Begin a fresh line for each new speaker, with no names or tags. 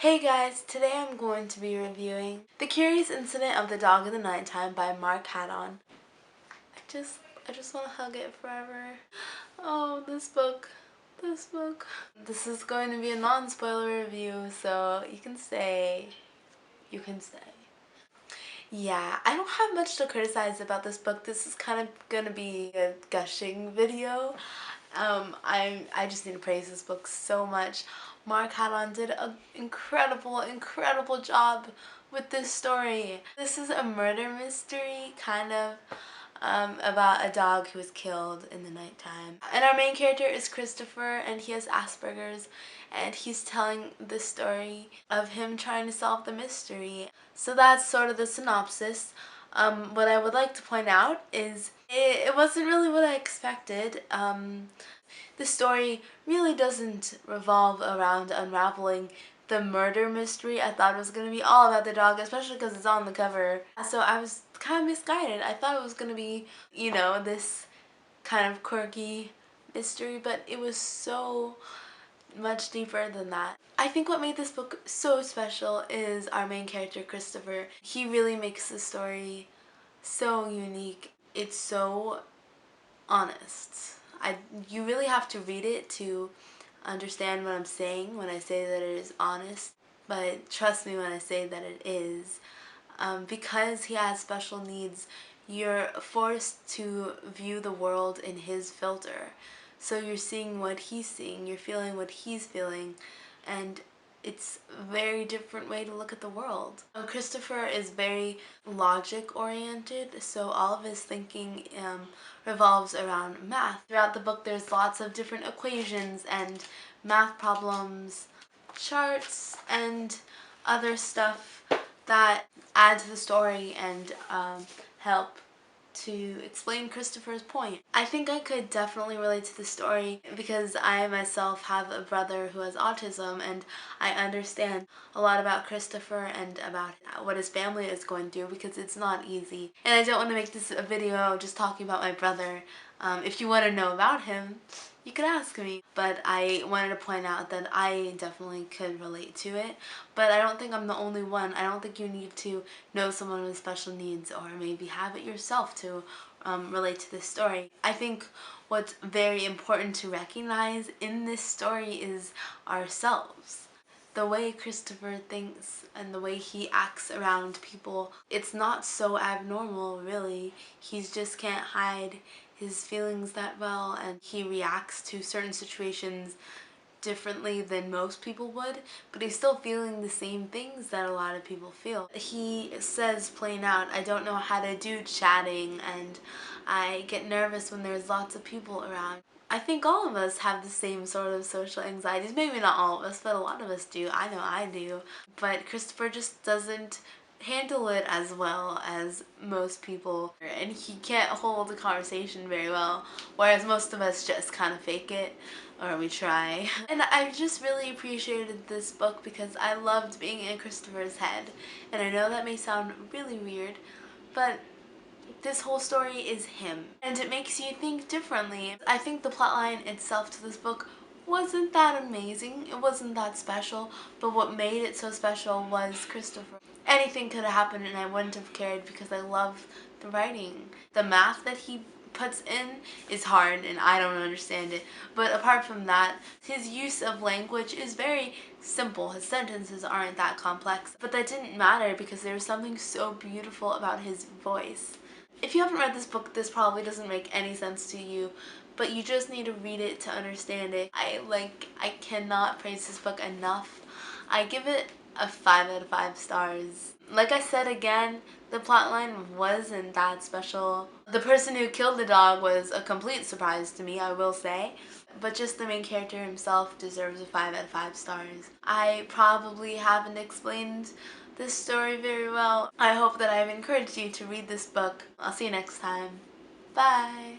Hey guys, today I'm going to be reviewing The Curious Incident of the Dog in the Nighttime by Mark Haddon. I just want to hug it forever. Oh, this book. This is going to be a non-spoiler review, so you can stay. Yeah, I don't have much to criticize about this book. This is kind of gonna be a gushing video. I just need to praise this book so much. Mark Haddon did an incredible job with this story. This is a murder mystery, kind of, about a dog who was killed in the nighttime. And our main character is Christopher, and he has Asperger's, and he's telling the story of him trying to solve the mystery. So that's sort of the synopsis. What I would like to point out is it wasn't really what I expected. The story really doesn't revolve around unraveling the murder mystery. I thought it was going to be all about the dog, especially because it's on the cover. So I was kind of misguided. I thought it was going to be, this kind of quirky mystery, but it was so much deeper than that. I think what made this book so special is our main character, Christopher. He really makes the story so unique. It's so honest. You really have to read it to understand what I'm saying when I say that it is honest, but trust me when I say that it is. Because he has special needs, you're forced to view the world in his filter. So you're seeing what he's seeing, you're feeling what he's feeling, and it's a very different way to look at the world. Christopher is very logic oriented, so all of his thinking revolves around math. Throughout the book there's lots of different equations and math problems, charts, and other stuff that add to the story and help to explain Christopher's point. I think I could definitely relate to the story because I myself have a brother who has autism, and I understand a lot about Christopher and about what his family is going through because it's not easy. And I don't want to make this a video just talking about my brother. If you want to know about him, you could ask me. But I wanted to point out that I definitely could relate to it. But I don't think I'm the only one. I don't think you need to know someone with special needs or maybe have it yourself to relate to this story. I think what's very important to recognize in this story is ourselves. The way Christopher thinks and the way he acts around people, it's not so abnormal, really. He just can't hide his feelings that well, and he reacts to certain situations differently than most people would, but he's still feeling the same things that a lot of people feel. He says plain out, I don't know how to do chatting, and I get nervous when there's lots of people around. I think all of us have the same sort of social anxieties. Maybe not all of us, but a lot of us do. I know I do. But Christopher just doesn't handle it as well as most people, and he can't hold a conversation very well, whereas most of us just kind of fake it, or we try. And I just really appreciated this book because I loved being in Christopher's head, and I know that may sound really weird, but this whole story is him, and it makes you think differently. I think the plotline itself to this book wasn't that amazing, it wasn't that special, but what made it so special was Christopher. Anything could have happened and I wouldn't have cared because I love the writing. The math that he puts in is hard and I don't understand it, but apart from that, his use of language is very simple. His sentences aren't that complex, but that didn't matter because there was something so beautiful about his voice. If you haven't read this book, this probably doesn't make any sense to you, but you just need to read it to understand it. I cannot praise this book enough. I give it a 5 out of 5 stars. Like I said again, the plotline wasn't that special. The person who killed the dog was a complete surprise to me, I will say. But just the main character himself deserves a 5 out of 5 stars. I probably haven't explained this story very well. I hope that I've encouraged you to read this book. I'll see you next time. Bye!